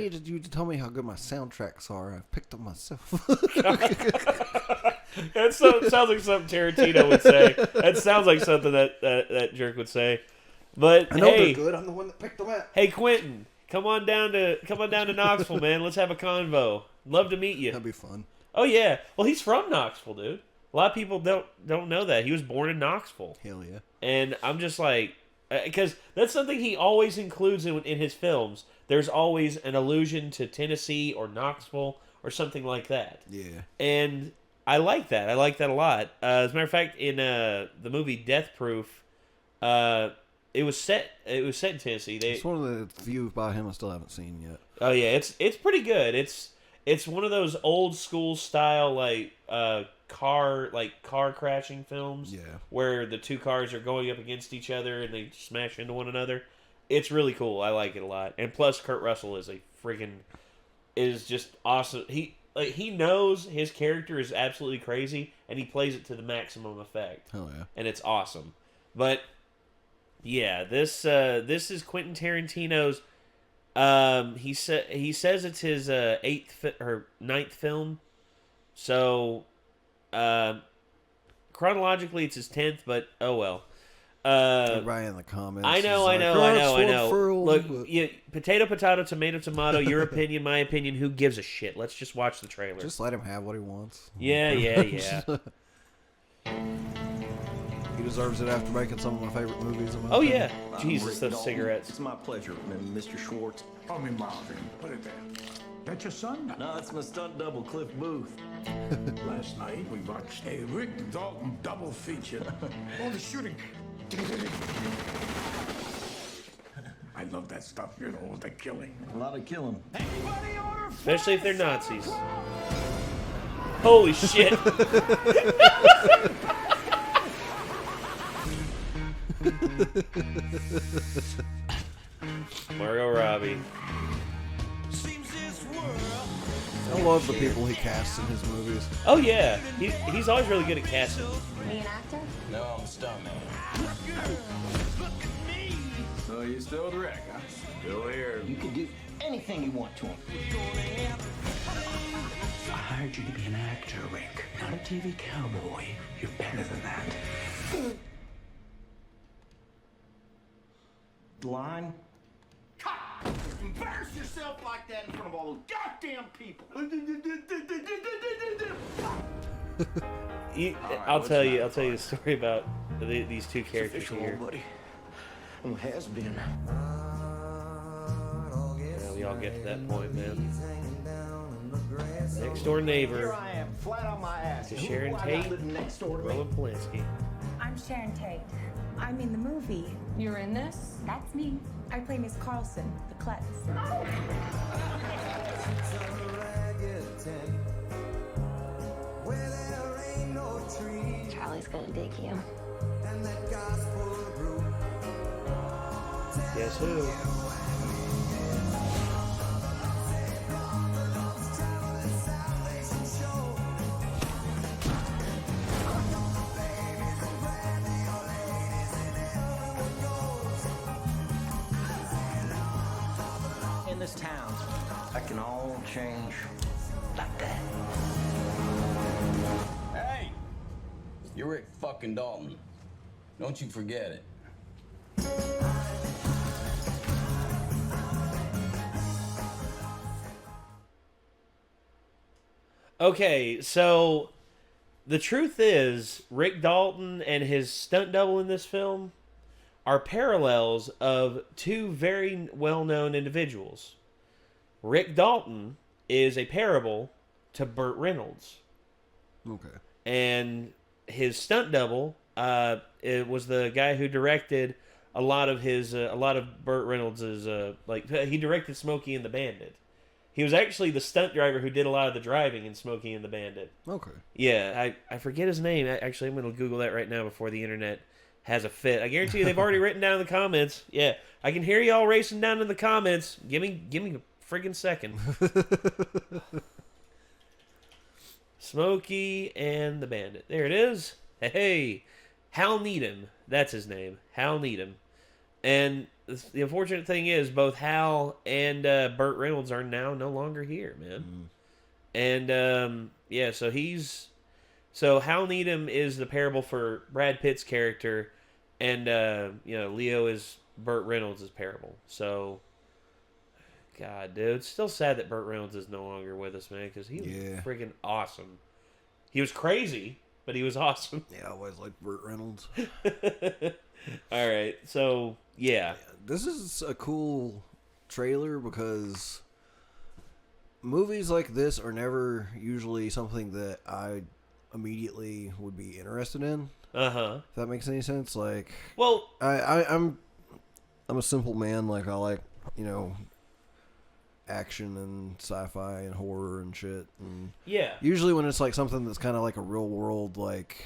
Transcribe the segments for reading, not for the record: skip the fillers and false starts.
need you to tell me how good my soundtracks are. I've picked them myself. That sounds like something Tarantino would say. That sounds like something that jerk would say. But I know they're good. I'm the one that picked them out. Hey, Quentin, come on down to Knoxville, man. Let's have a convo. Love to meet you. That'd be fun. Oh yeah. Well, he's from Knoxville, dude. A lot of people don't know that. He was born in Knoxville. Hell yeah. And I'm just like, because that's something he always includes in his films. There's always an allusion to Tennessee or Knoxville or something like that. Yeah. And I like that. I like that a lot. As a matter of fact, in the movie Death Proof, it was set in Tennessee. It's one of the few by him I still haven't seen yet. Oh yeah, it's pretty good. It's one of those old school style car crashing films. Yeah. Where the two cars are going up against each other and they smash into one another. It's really cool. I like it a lot. And plus, Kurt Russell is just awesome. He knows his character is absolutely crazy, and he plays it to the maximum effect. Hell yeah. And it's awesome. But yeah, this is Quentin Tarantino's. He says it's his ninth film. So chronologically, it's his 10th. But oh well. Everybody in the comments. I know. Look, potato, tomato. Your opinion, my opinion. Who gives a shit? Let's just watch the trailer. Just let him have what he wants. Yeah. He deserves it after making some of my favorite movies. Oh yeah, Jesus, those cigarettes. It's my pleasure, Mr. Schwartz. Call me Marvin. Put it there. That your son? No, it's my stunt double, Cliff Booth. Last night we watched a Rick Dalton double feature. All the shooting. I love that stuff, you know, the killing. A lot of killing. Especially if they're Nazis. Holy shit. Margot Robbie. I love the people he casts in his movies. Oh yeah, he's always really good at casting. Are you an actor? No, I'm a stuntman. So you still with Rick, huh? Still here. You can do anything you want to him. I hired you to be an actor, Rick, not a TV cowboy. You're better than that. Line. Cut! Embarrass yourself like that in front of all those goddamn people. I'll tell you a story about these two characters here. Buddy. Has been. Yeah, we all get to that point, man. Next door neighbor. Here I am, flat on my ass. To Sharon Tate, next door to me. Roman Polanski. I'm Sharon Tate. I'm in the movie. You're in this? That's me. I play Miss Carlson, the klutz. Charlie's gonna dig you. Guess who? In this town, that can all change like that. Hey! You're Rick fucking Dalton. Don't you forget it. Okay, so the truth is, Rick Dalton and his stunt double in this film are parallels of two very well-known individuals. Rick Dalton is a parable to Burt Reynolds. Okay. And his stunt double, it was the guy who directed a lot of Burt Reynolds's, he directed Smokey and the Bandit. He was actually the stunt driver who did a lot of the driving in Smokey and the Bandit. Okay. Yeah, I forget his name. Actually, I'm going to Google that right now before the internet has a fit. I guarantee you they've already written down in the comments. Yeah, I can hear y'all racing down in the comments. Give me a friggin' second. Smokey and the Bandit. There it is. Hey, Hal Needham. That's his name. Hal Needham. And the unfortunate thing is, both Hal and Burt Reynolds are now no longer here, man. And so Hal Needham is the parable for Brad Pitt's character, and Leo is Burt Reynolds' parable. So, God, dude, it's still sad that Burt Reynolds is no longer with us, man, because he was freaking awesome. He was crazy, but he was awesome. Yeah, I always liked Burt Reynolds. All right, so yeah, this is a cool trailer because movies like this are never usually something that I immediately would be interested in. If that makes any sense. Like, well, I'm a simple man. Like, I like, action and sci-fi and horror and shit. And yeah, usually when it's like something that's kind of like a real world, like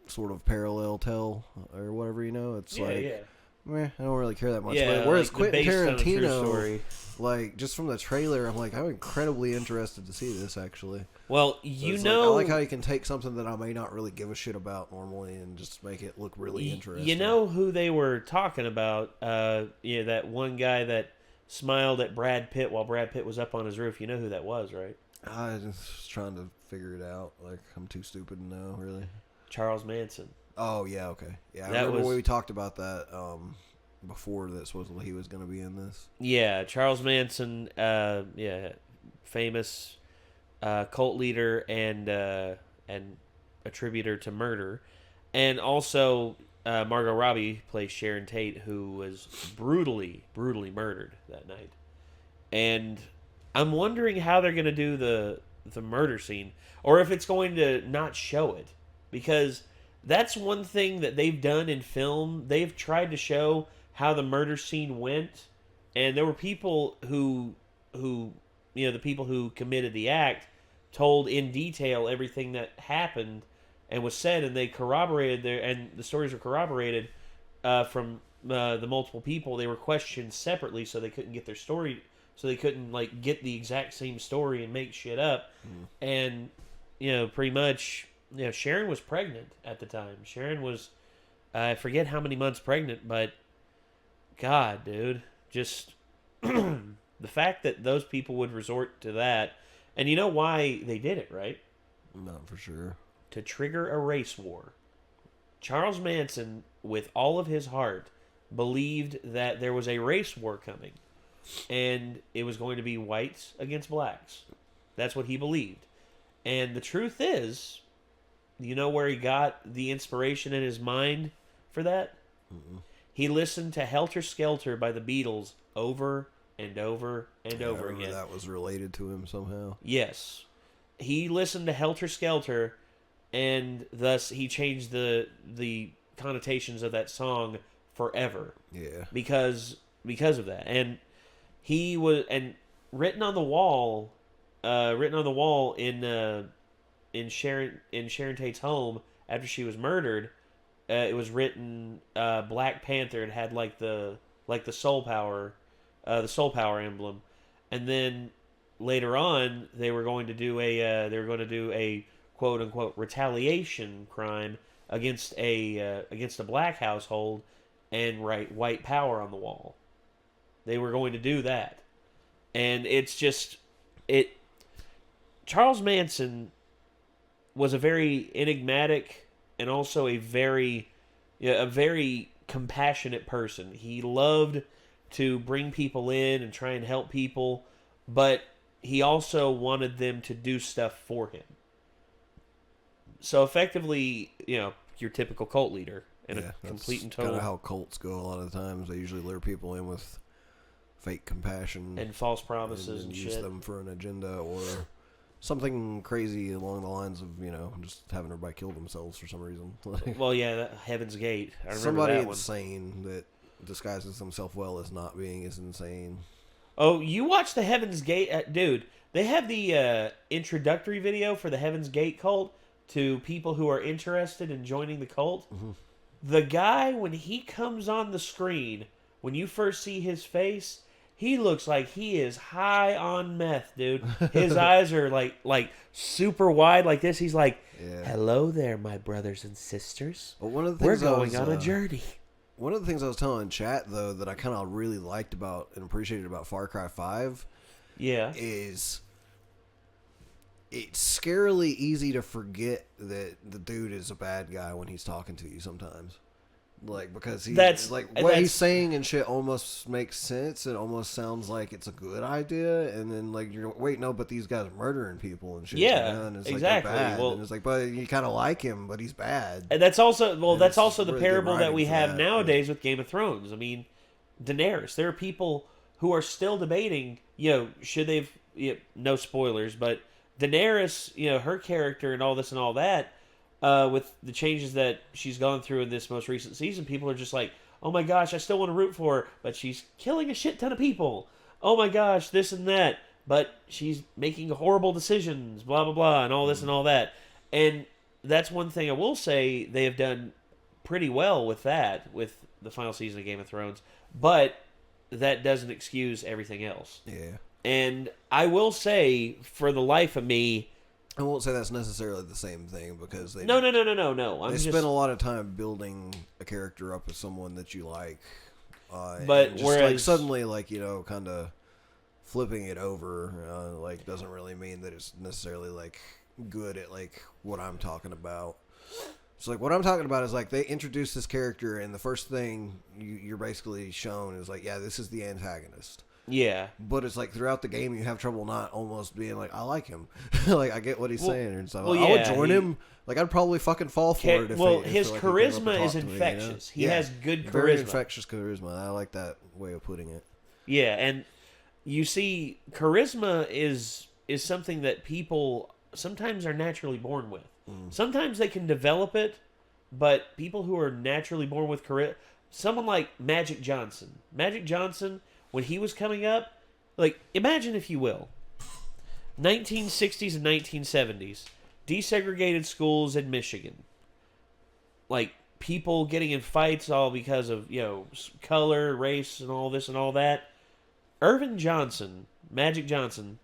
sort of parallel tell or whatever, it's I don't really care that much. Yeah, but whereas like Quentin Tarantino, like, just from the trailer, I'm incredibly interested to see this, actually. Well, I like how you can take something that I may not really give a shit about normally and just make it look really interesting. You know who they were talking about? That one guy that smiled at Brad Pitt while Brad Pitt was up on his roof. You know who that was, right? I was trying to figure it out. Like, I'm too stupid to know, really. Charles Manson. Oh, yeah, okay. Yeah, I That remember was- we talked about that before that supposedly he was going to be in this. Yeah, Charles Manson, famous cult leader and attributor to murder. And also, Margot Robbie plays Sharon Tate, who was brutally murdered that night. And I'm wondering how they're going to do the murder scene, or if it's going to not show it. Because that's one thing that they've done in film. They've tried to show how the murder scene went, and there were people who the people who committed the act told in detail everything that happened and was said, and they corroborated and the stories were corroborated from the multiple people. They were questioned separately, so they couldn't get their story, so they couldn't get the exact same story and make shit up. And pretty much, Sharon was pregnant at the time. Sharon was, I forget how many months pregnant, but God, dude, just the fact that those people would resort to that, and you know why they did it, right? Not for sure. To trigger a race war. Charles Manson, with all of his heart, believed that there was a race war coming, and it was going to be whites against blacks. That's what he believed. And the truth is, you know where he got the inspiration in his mind for that? He listened to Helter Skelter by the Beatles over and over and over again. That was related to him somehow. Yes. He listened to Helter Skelter, and thus he changed the connotations of that song forever. Yeah. Because of that. And he was, and written on the wall in Sharon Tate's home after she was murdered, it was written Black Panther. It had the soul power emblem, and then later on they were going to do a quote unquote retaliation crime against a black household and write white power on the wall. They were going to do that, and it's just Charles Manson was a very enigmatic and also a very compassionate person. He loved to bring people in and try and help people, but he also wanted them to do stuff for him. So effectively, your typical cult leader and a complete and total. Kind of how cults go a lot of the times. They usually lure people in with fake compassion and false promises and use shit. them for an agenda or something crazy along the lines of, just having everybody kill themselves for some reason. Well, yeah, that Heaven's Gate. I remember somebody that one. insane that disguises themselves well as not being as insane. Oh, you watched the Heaven's Gate? Dude, they have the introductory video for the Heaven's Gate cult to people who are interested in joining the cult. Mm-hmm. The guy, when he comes on the screen, when you first see his face, he looks like he is high on meth, dude. His eyes are like super wide like this. He's like, "Hello there, my brothers and sisters. Well, one of the We're things going on a journey." One of the things I was telling in chat, though, that I kind of really liked about and appreciated about Far Cry 5 is it's scarily easy to forget that the dude is a bad guy when he's talking to you sometimes. Like, because what he's saying and shit almost makes sense. It almost sounds like it's a good idea. And then, like, you're, wait, no, but these guys are murdering people and shit. Yeah, and it's exactly. Like, they're bad. Well, and it's like, but you kind of like him, but he's bad. And that's also, that's also the really parable good that we writing for have that, nowadays with Game of Thrones. I mean, Daenerys. There are people who are still debating, should they've, no spoilers, but Daenerys, her character and all this and all that, with the changes that she's gone through in this most recent season, people are just like, oh my gosh, I still want to root for her, but she's killing a shit ton of people. Oh my gosh, this and that, but she's making horrible decisions, blah, blah, blah, and all this and all that. And that's one thing I will say they have done pretty well with that, with the final season of Game of Thrones, but that doesn't excuse everything else. Yeah. And I will say, for the life of me, I won't say that's necessarily the same thing because they No. They spend a lot of time building a character up as someone that you like, but just whereas like suddenly, like kind of flipping it over, like doesn't really mean that it's necessarily like good at like what I'm talking about. So like what I'm talking about is like they introduce this character, and the first thing you're basically shown is like, yeah, this is the antagonist. Yeah. But it's like throughout the game you have trouble not almost being like, I like him. Like I get what he's saying and stuff. I would join him. Like I'd probably fucking fall for it. His charisma is infectious. He has good charisma. Very infectious charisma. I like that way of putting it. Yeah, and you see, charisma is something that people sometimes are naturally born with. Sometimes they can develop it, but people who are naturally born with charisma, someone like Magic Johnson. Magic Johnson, when he was coming up, like, imagine, if you will, 1960s and 1970s, desegregated schools in Michigan. Like, people getting in fights all because of, color, race, and all this and all that. Irvin Johnson, Magic Johnson,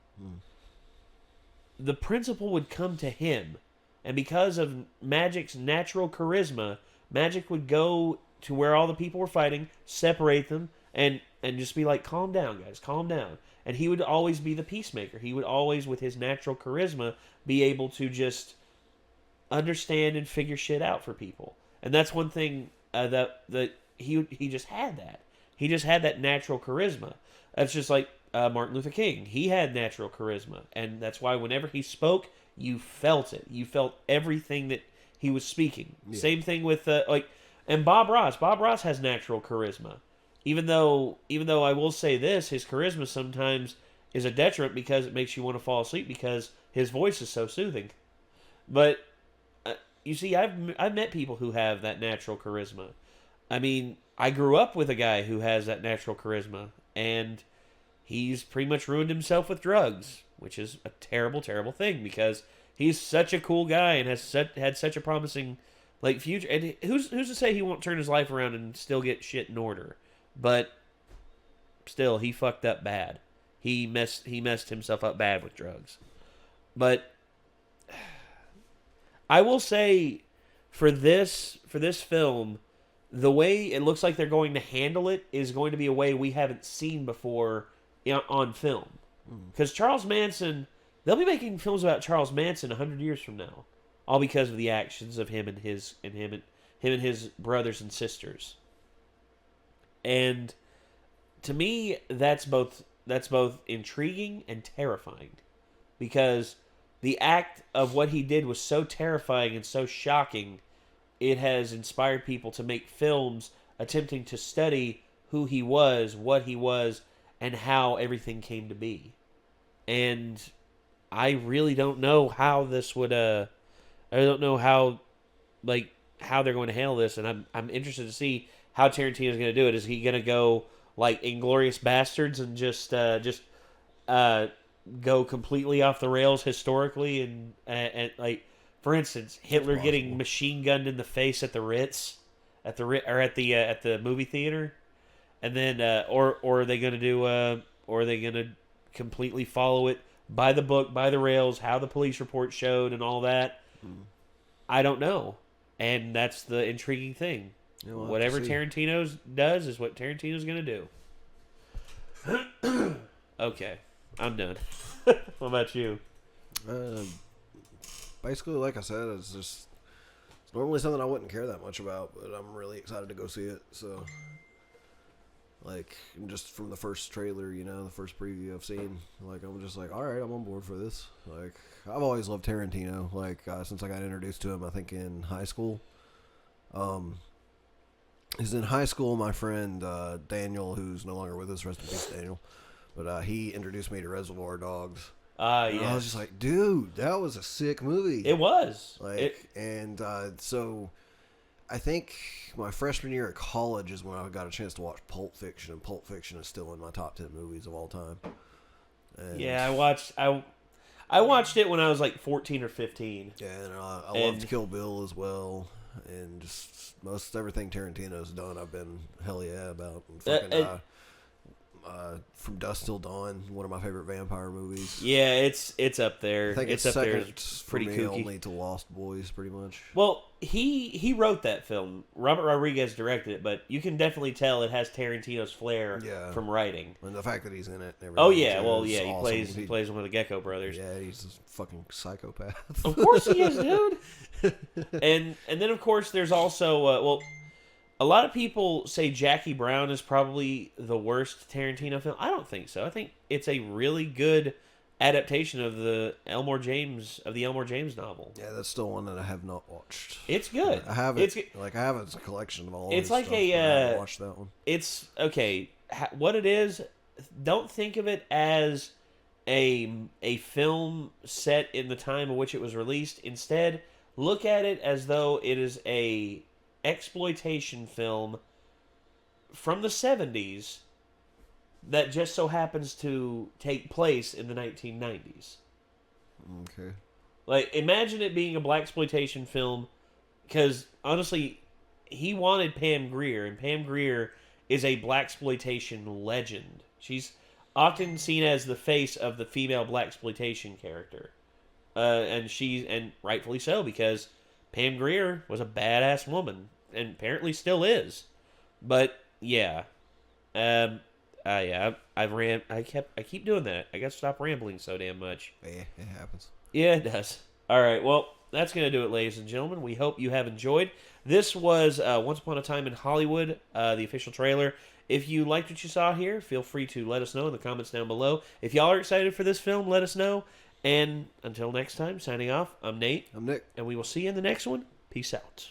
the principal would come to him, and because of Magic's natural charisma, Magic would go to where all the people were fighting, separate them, and just be like, calm down, guys, calm down. And he would always be the peacemaker. He would always, with his natural charisma, be able to just understand and figure shit out for people. And that's one thing that he just had that. He just had that natural charisma. That's just like Martin Luther King. He had natural charisma. And that's why whenever he spoke, you felt it. You felt everything that he was speaking. Yeah. Same thing with, and Bob Ross. Bob Ross has natural charisma. Even though I will say this, his charisma sometimes is a detriment because it makes you want to fall asleep because his voice is so soothing. But you see, I've met people who have that natural charisma. I mean, I grew up with a guy who has that natural charisma, and he's pretty much ruined himself with drugs, which is a terrible, terrible thing because he's such a cool guy and has had such a promising future. And who's to say he won't turn his life around and still get shit in order? But still, he fucked up bad. He messed himself up bad with drugs. But I will say, for this film, the way it looks like they're going to handle it is going to be a way we haven't seen before on film. Because Charles Manson, they'll be making films about Charles Manson 100 years from now, all because of the actions of him and his brothers and sisters. And to me, that's both intriguing and terrifying, because the act of what he did was so terrifying and so shocking. It has inspired people to make films attempting to study who he was, what he was, and how everything came to be. And I really don't know how this would. I don't know how they're going to handle this, and I'm interested to see how Tarantino's going to do it. Is he going to go like Inglourious Bastards and just go completely off the rails historically and like, for instance, Hitler getting machine gunned in the face at the Ritz, at the movie theater, and then or are they going to do or are they going to completely follow it by the book, by the rails, how the police report showed and all that? I don't know, and that's the intriguing thing. Yeah, we'll have Whatever to see. Tarantino does is what Tarantino's going to do. Okay, I'm done. What about you? Basically, like I said, it's normally something I wouldn't care that much about, but I'm really excited to go see it. So, like, just from the first trailer, the first preview I've seen, like, I'm just like, all right, I'm on board for this. Like, I've always loved Tarantino, like, since I got introduced to him, I think in high school. Because in high school, my friend Daniel, who's no longer with us, rest in peace, Daniel, but he introduced me to Reservoir Dogs. Yeah. I was just like, dude, that was a sick movie. It was. So I think my freshman year at college is when I got a chance to watch Pulp Fiction, and Pulp Fiction is still in my top 10 movies of all time. And Yeah, I watched it when I was like 14 or 15. Yeah, and I loved Kill Bill as well, and just most everything Tarantino's done, I've been hell yeah about. And fucking, From Dusk Till Dawn, one of my favorite vampire movies. Yeah, it's up there. I think it's up there. second It's for pretty me kooky. only to Lost Boys, pretty much. Well, he wrote that film. Robert Rodriguez directed it, but you can definitely tell it has Tarantino's flair from writing. And the fact that he's in it and everything. Oh yeah, is he awesome. plays one of the Gecko brothers. Yeah, he's a fucking psychopath. Of course he is, dude. and then of course there's also a lot of people say Jackie Brown is probably the worst Tarantino film. I don't think so. I think it's a really good adaptation of the Elmore James novel. Yeah, that's still one that I have not watched. It's good. I have it. I have it as a collection of all. It's his like stuff, but I haven't watched that one. It's okay. What it is, don't think of it as a film set in the time in which it was released. Instead, look at it as though it is a exploitation film from the 70s that just so happens to take place in the 1990s. Okay. Like, imagine it being a blaxploitation film, because honestly, he wanted Pam Grier, and Pam Grier is a blaxploitation legend. She's often seen as the face of the female blaxploitation character, and rightfully so, because Pam Grier was a badass woman, and apparently still is. But yeah, I keep doing that. I gotta stop rambling so damn much. Yeah, it happens. Yeah, it does. All right, well, that's gonna do it, ladies and gentlemen. We hope you have enjoyed. This was Once Upon a Time in Hollywood, the official trailer. If you liked what you saw here, feel free to let us know in the comments down below. If y'all are excited for this film, let us know. And until next time, signing off, I'm Nate. I'm Nick. And we will see you in the next one. Peace out.